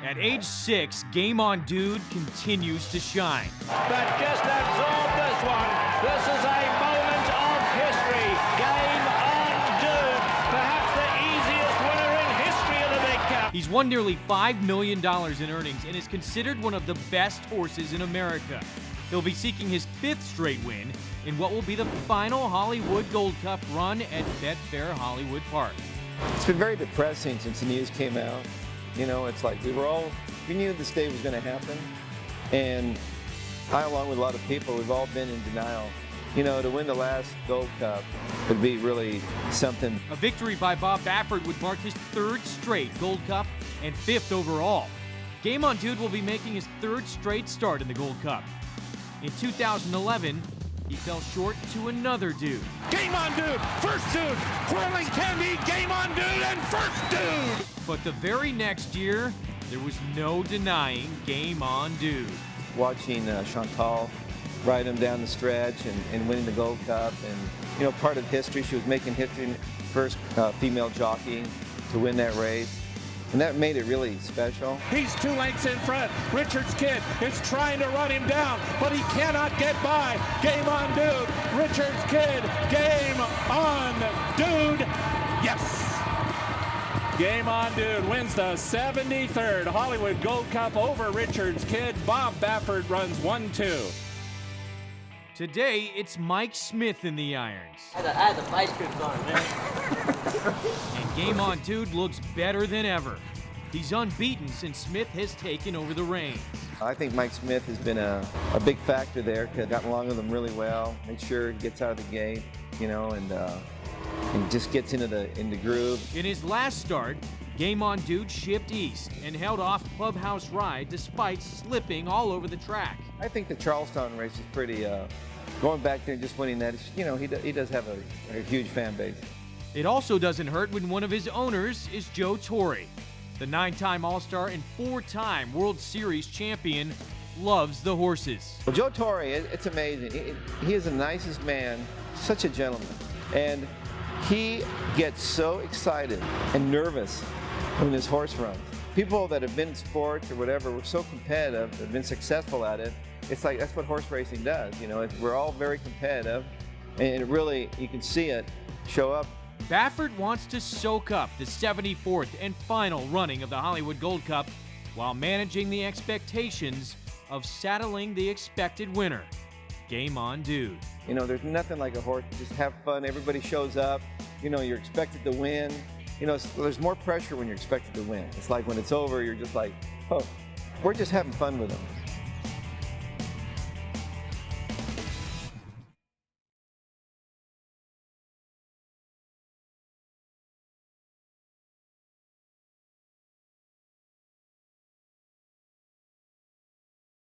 At age 6, Game On Dude continues to shine. But just absorb this one. This is a moment of history. Game On Dude. Perhaps the easiest winner in history of the Big Cup. He's won nearly $5 million in earnings and is considered one of the best horses in America. He'll be seeking his 5th straight win in what will be the final Hollywood Gold Cup run at Betfair Hollywood Park. It's been very depressing since the news came out. You know, it's like we knew this day was going to happen, and I, along with a lot of people, we've all been in denial. You know, to win the last Gold Cup would be really something. A victory by Bob Baffert would mark his 3rd straight Gold Cup and 5th overall. Game On Dude will be making his 3rd straight start in the Gold Cup. In 2011, he fell short to another dude. Game On Dude, first dude, twirling candy, Game On Dude, and first dude! But the very next year, there was no denying Game On Dude. Watching Chantal ride him down the stretch and winning the Gold Cup, and you know, part of history, she was making history, first female jockey to win that race. And that made it really special. He's 2 lengths in front. Richard's kid is trying to run him down, but he cannot get by. Game On Dude. Richard's kid. Game On Dude. Yes. Game On Dude wins the 73rd Hollywood Gold Cup over Richard's kid. Bob Baffert runs 1-2. Today, it's Mike Smith in the irons. I had the vice grips on, man. And Game On Dude looks better than ever. He's unbeaten since Smith has taken over the reins. I think Mike Smith has been a big factor there, gotten along with him really well, made sure he gets out of the gate, you know, and just gets into the groove. In his last start, Game On Dude shipped east and held off Clubhouse Ride despite slipping all over the track. I think the Charlestown race is pretty, going back there and just winning that, you know, he does have a huge fan base. It also doesn't hurt when one of his owners is Joe Torre. The 9-time All-Star and 4-time World Series champion loves the horses. Well, Joe Torre, it's amazing. He is the nicest man, such a gentleman. And he gets so excited and nervous when his horse runs. People that have been in sports or whatever were so competitive, have been successful at it. It's like that's what horse racing does. You know, we're all very competitive, and it really, you can see it show up. Baffert wants to soak up the 74th and final running of the Hollywood Gold Cup while managing the expectations of saddling the expected winner, Game On Dude. You know, there's nothing like a horse. Just have fun. Everybody shows up. You know, you're expected to win. You know, there's more pressure when you're expected to win. It's like when it's over, you're just like, oh, we're just having fun with them.